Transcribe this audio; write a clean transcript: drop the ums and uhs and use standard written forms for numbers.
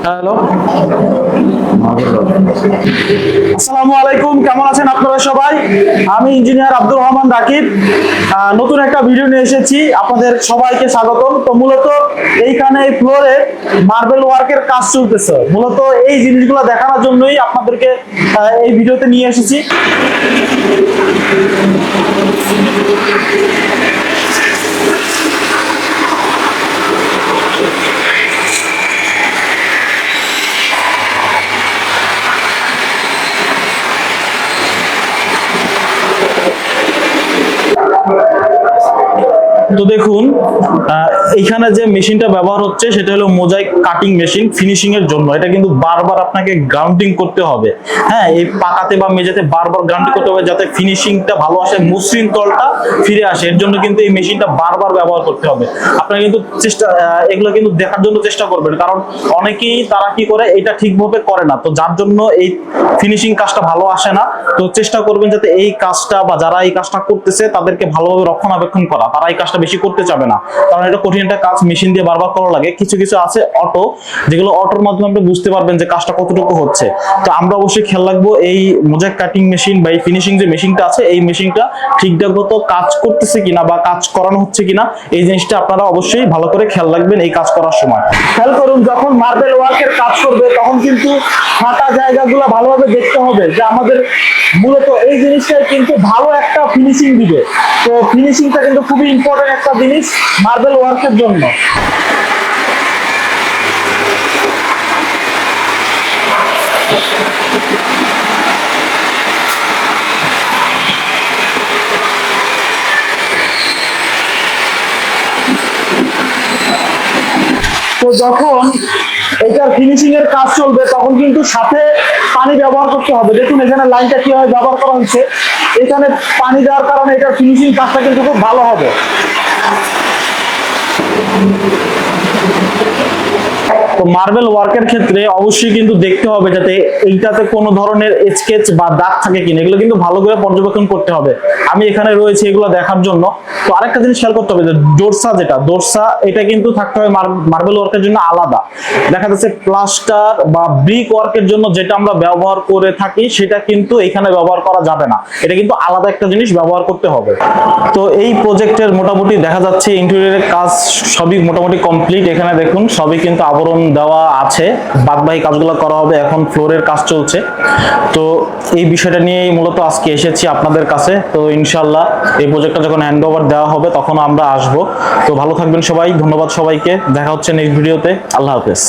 Hello, আসসালামু আলাইকুম। কেমন আছেন আপনারা সবাই? আমি ইঞ্জিনিয়ার আব্দুর রহমান রাকিব। নতুন একটা ভিডিও নিয়ে এসেছি, আপনাদের সবাইকে স্বাগতম। তো মূলত এইখানে এই ফ্লোরে মার্বেল ওয়ার্কের কাজ চলতেছে। মূলত এই জিনিসগুলো দেখানোর জন্যই আপনাদেরকে এই ভিডিওতে নিয়ে এসেছি। তো দেখুন, এইখানে যে মেশিনটা ব্যবহার হচ্ছে সেটা হলো মোজাইক কাটিং মেশিন, ফিনিশিং এর জন্য। এটা কিন্তু বারবার আপনাকে গ্রাউন্ডিং করতে হবে। হ্যাঁ, এই পাকাতে বা মেঝেতে বারবার গ্রাউন্ডিং করতে হবে যাতে ফিনিশিংটা ভালো আসে, মসৃণ তলটা ফিরে আসে। এর জন্য কিন্তু এই মেশিনটা বারবার ব্যবহার করতে হবে। আপনারা কিন্তু এগুলো কিন্তু দেখার জন্য চেষ্টা করবেন, কারণ অনেকেই তারা কি করে এটা ঠিকভাবে করে না, তো যার জন্য এই ফিনিশিং কাজটা ভালো আসে না। তো চেষ্টা করবেন যাতে এই কাজটা বা যারা এই কাজটা করতেছে তাদেরকে ভালোভাবে রক্ষণাবেক্ষণ করা, তারা এই কাজটা বেশি করতে চাবে না, কারণ এটা কঠিন একটা কাজ, মেশিন দিয়ে বারবার করা লাগে। কিছু কিছু আছে অটো, যেগুলো অটোর মাধ্যমে আপনি বুঝতে পারবেন যে কাজটা কতটুকু হচ্ছে। তো আমরা অবশ্যই খেয়াল রাখবো এই মোজাইক কাটিং মেশিন বা এই ফিনিশিং যে মেশিনটা আছে, এই মেশিনটা ঠিকঠাক মতো কাজ করতেছে কিনা বা কাজ করানো হচ্ছে কিনা, এই জিনিসটা আপনারা অবশ্যই ভালো করে খেয়াল রাখবেন এই কাজ করার সময়। খেয়াল করুন, যখন মার্বেল ওয়ার্কের কাজ করবে তখন কিন্তু ফাঁকা জায়গাগুলো ভালোভাবে দেখতে হবে, যে আমাদের মূলত এই জিনিসটাই কিন্তু ভালো একটা ফিনিশিং দিবে। তো ফিনিশিংটা কিন্তু খুবই ইম্পর্টেন্ট একটা জিনিস মার্বেল ওয়ার্কের জন্য। তো যখন এটার ফিনিশিং এর কাজ চলবে তখন কিন্তু সাথে পানি ব্যবহার করতে হবে। দেখুন এখানে লাইনটা কিভাবে ব্যবহার করা হচ্ছে, এখানে পানি দেওয়ার কারণে এটার ফিনিশিং কাজটা কিন্তু খুব ভালো হবে। তো মার্বেল ওয়ার্কের ক্ষেত্রে অবশ্যই কিন্তু দেখতে হবে যাতে এইটাতে কোনো ধরনের স্কেচ বা দাগ থাকে কিনা, এগুলো কিন্তু ভালো করে পর্যবেক্ষণ করতে হবে। আমি এখানে রয়েছে এগুলো দেখার জন্য। তো আরেকটা জিনিস খেয়াল করতে হবে যে ডোরসা, যেটা ডোরসা, এটা কিন্তু থাকতে হবে মার্বেল ওয়ার্কের জন্য আলাদা। দেখা যাচ্ছে প্লাস্টার বা ব্রিক ওয়ার্কের জন্য যেটা আমরা ব্যবহার করে থাকি সেটা কিন্তু এখানে ব্যবহার করা যাবে না, এটা কিন্তু আলাদা একটা জিনিস ব্যবহার করতে হবে। তো এই প্রজেক্টের মোটামুটি দেখা যাচ্ছে ইন্টেরিয়রের কাজ সবই মোটামুটি কমপ্লিট। এখানে দেখুন সবই কিন্তু আবরণ দেওয়া আছে, বাদবাকি কাজগুলো করা হবে। এখন ফ্লোরের কাজ চলছে। তো এই বিষয়টা নিয়েই মূলত আজকে এসেছি আপনাদের কাছে। তো ইনশাল্লাহ এই প্রজেক্টটা যখন হ্যান্ড ওভার দেওয়া হবে তখন আমরা আসবো। তো ভালো থাকবেন সবাই, ধন্যবাদ সবাইকে, দেখা হচ্ছে নেক্সট ভিডিওতে। আল্লাহ হাফেজ।